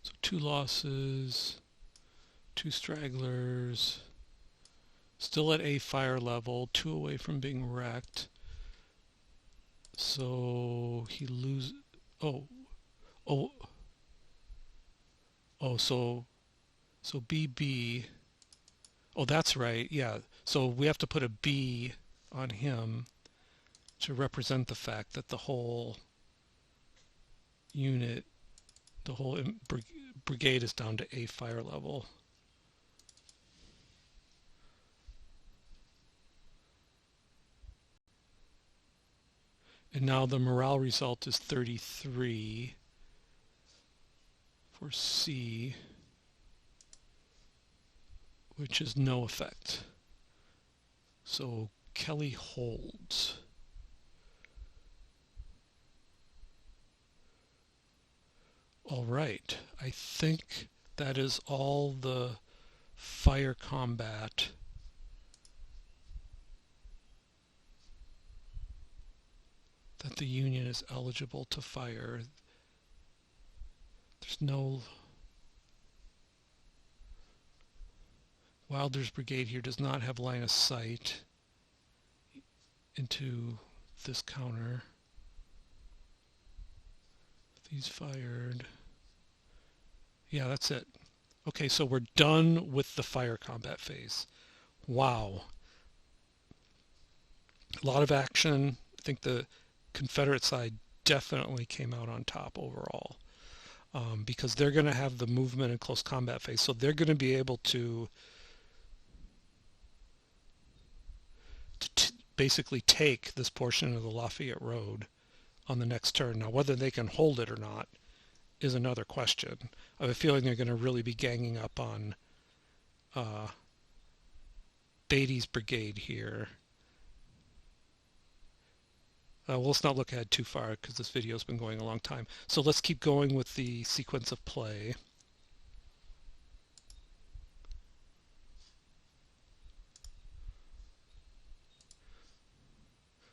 So 2 losses, 2 stragglers, still at A fire level, 2 away from being wrecked. So he loses. Oh, oh, oh. So BB. Oh, that's right. Yeah. So we have to put a B on him to represent the fact that the whole unit, the whole brigade is down to A fire level. And now the morale result is 33 for C, which is no effect. So Kelly holds. All right, I think that is all the fire combat that the Union is eligible to fire. There's no Wilder's brigade here does not have line of sight into this counter. These fired. Yeah, that's it. Okay, so we're done with the fire combat phase. Wow. A lot of action. I think the Confederate side definitely came out on top overall, because they're going to have the movement and close combat phase. So they're going to be able to basically take this portion of the Lafayette Road on the next turn. Now, whether they can hold it or not is another question. I have a feeling they're going to really be ganging up on Beatty's brigade here. Well, let's not look ahead too far because this video's been going a long time. So let's keep going with the sequence of play.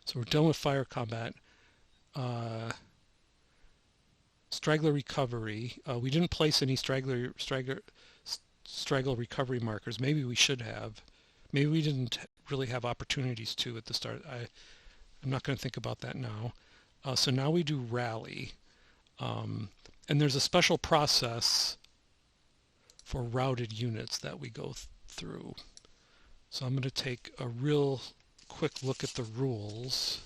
So we're done with fire combat. Straggler recovery. We didn't place any straggler recovery markers. Maybe we should have. Maybe we didn't really have opportunities to at the start. I'm not going to think about that now. So now we do rally. And there's a special process for routed units that we go through. So I'm going to take a real quick look at the rules.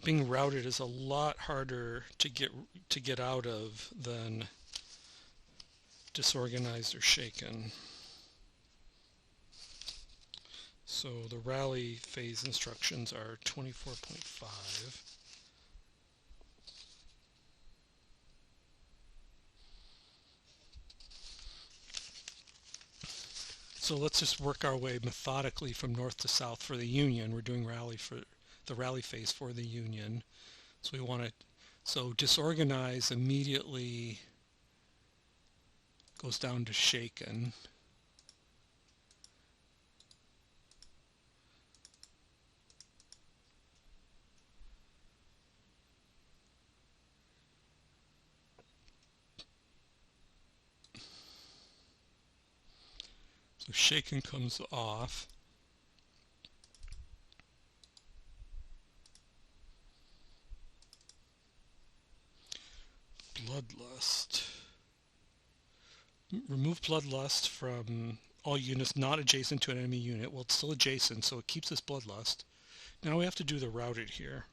Being routed is a lot harder to get out of than disorganized or shaken. So the rally phase instructions are 24.5. So let's just work our way methodically from north to south for the Union. We're doing the rally phase for the Union. So we want to, so disorganize immediately goes down to shaken. So shaken comes off. Bloodlust. Remove bloodlust from all units not adjacent to an enemy unit. Well, it's still adjacent, so it keeps this bloodlust. Now we have to do the routed here.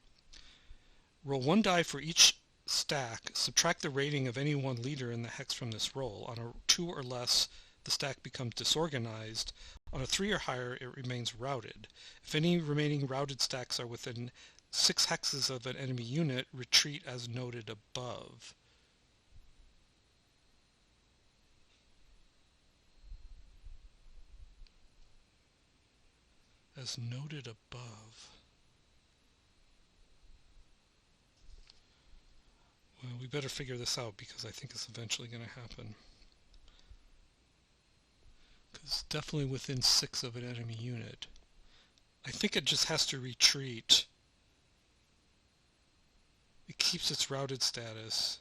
Roll one die for each stack. Subtract the rating of any one leader in the hex from this roll. On a 2 or less, the stack becomes disorganized. On a 3 or higher, it remains routed. If any remaining routed stacks are within 6 hexes of an enemy unit, retreat as noted above. As noted above. Well, we better figure this out because I think it's eventually going to happen. Because it's definitely within 6 of an enemy unit. I think it just has to retreat. It keeps its routed status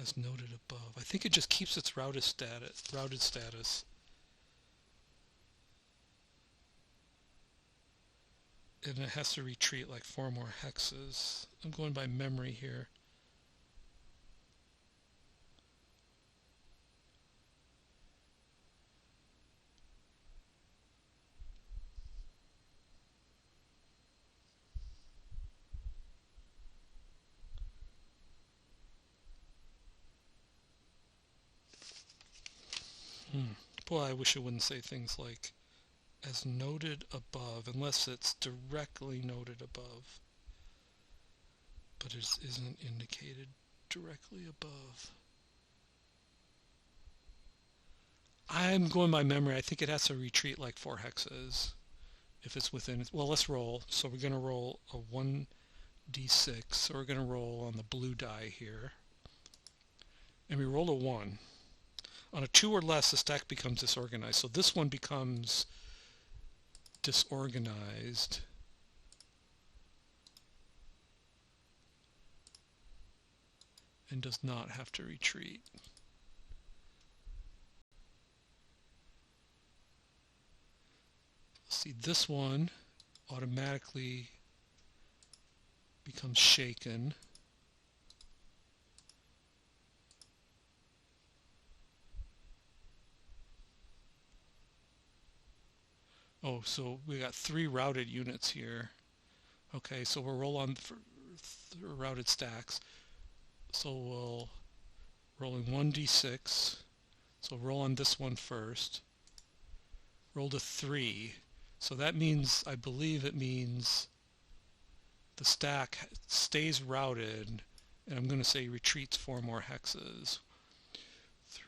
as noted above. I think it just keeps its routed status. And it has to retreat like 4 more hexes. I'm going by memory here. Boy, I wish it wouldn't say things like as noted above, unless it's directly noted above. But it isn't indicated directly above. I'm going by memory. I think it has to retreat like 4 hexes if it's within. Well, let's roll. So we're going to roll a 1d6. So we're going to roll on the blue die here. And we roll a 1. On a 2 or less, the stack becomes disorganized. So this one becomes disorganized. And does not have to retreat. See, this one automatically becomes shaken. Oh, so we got 3 routed units here. Okay, so we'll roll on for routed stacks. So we'll rolling 1d6. So roll on this one first. Rolled a 3. So that means, I believe it means the stack stays routed, and I'm going to say retreats 4 more hexes. 3,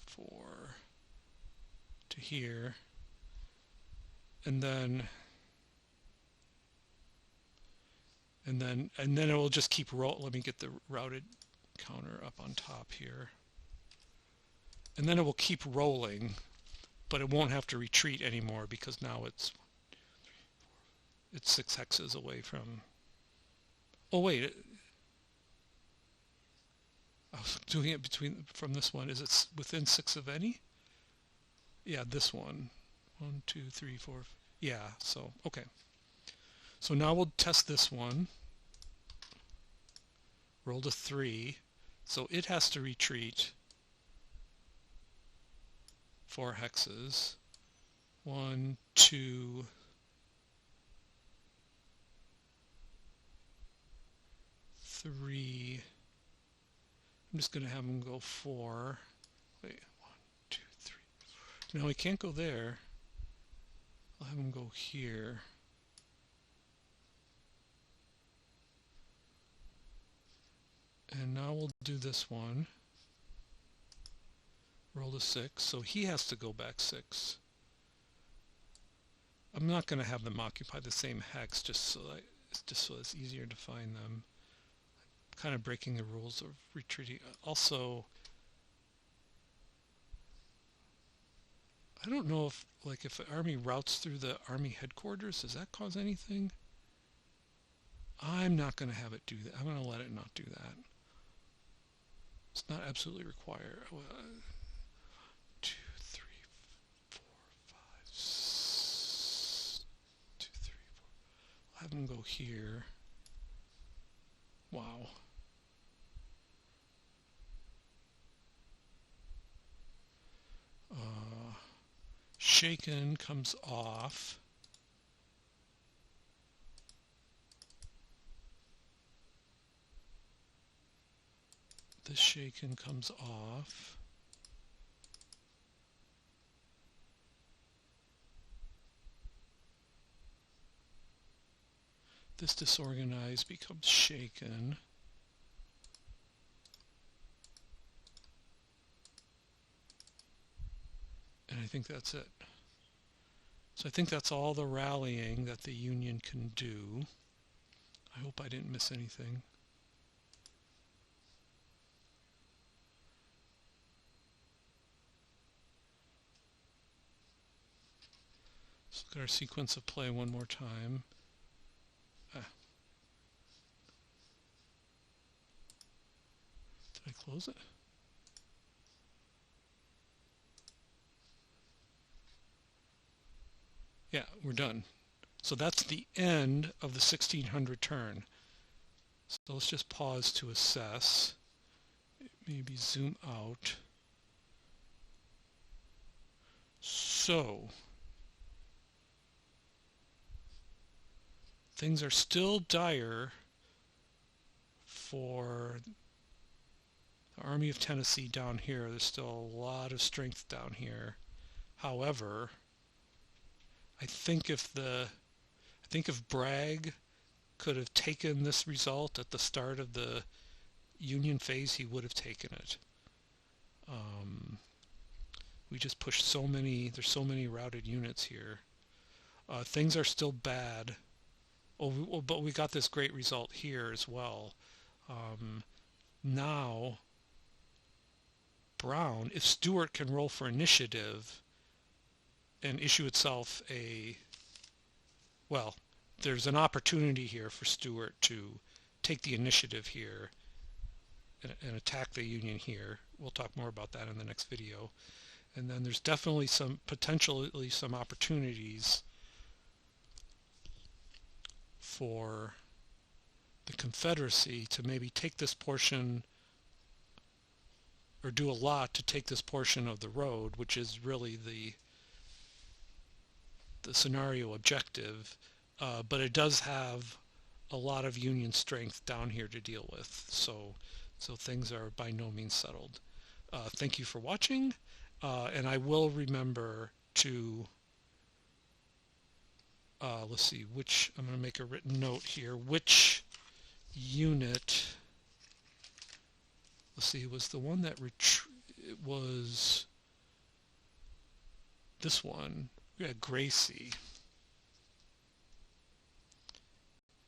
4 to here, and then it will just keep roll. Let me get the routed counter up on top here, and then it will keep rolling, but it won't have to retreat anymore because now it's 6 hexes away from. Oh wait, I was doing it from this one. Is it within 6 of any? Yeah, this one. 1, 2, 3, 4. Yeah, so okay. So now we'll test this one. Rolled a 3, so it has to retreat 4 hexes. 1, 2, 3. I'm just going to have them go 4. Wait, 1, 2, 3. No, we can't go there. I'll have them go here. And now we'll do this one. Roll a 6, so he has to go back 6. I'm not going to have them occupy the same hex just so it's easier to find them. I'm kind of breaking the rules of retreating. Also, I don't know if an army routes through the army headquarters, does that cause anything? I'm not going to have it do that. I'm going to let it not do that. It's not absolutely required. 2, 3, 4, 5, 6, 2, 3, 4. I'll have them go here. Wow. Shaken comes off. This shaken comes off. This disorganized becomes shaken. And I think that's it. So I think that's all the rallying that the Union can do. I hope I didn't miss anything. Let's look at our sequence of play one more time. Did I close it? Yeah, we're done. So that's the end of the 1600 turn. So let's just pause to assess. Maybe zoom out. So things are still dire for the Army of Tennessee down here. There's still a lot of strength down here. However, I think if Bragg could have taken this result at the start of the Union phase, he would have taken it. We just pushed so many, there's so many routed units here. Things are still bad. But we got this great result here as well. Now, Brown, if Stuart can roll for initiative and issue itself well, there's an opportunity here for Stuart to take the initiative here and attack the Union here. We'll talk more about that in the next video. And then there's definitely potentially some opportunities for the Confederacy to maybe take this portion, or do a lot to take this portion of the road, which is really the scenario objective, but it does have a lot of Union strength down here to deal with, so things are by no means settled. Thank you for watching, and I will remember to let's see, I'm going to make a written note here, which unit, let's see, it was the one that it was this one, Gracie.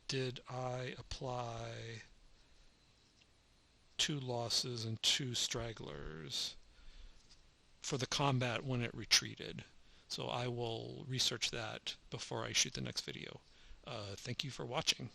Did I apply 2 losses and 2 stragglers for the combat when it retreated? So I will research that before I shoot the next video. Thank you for watching.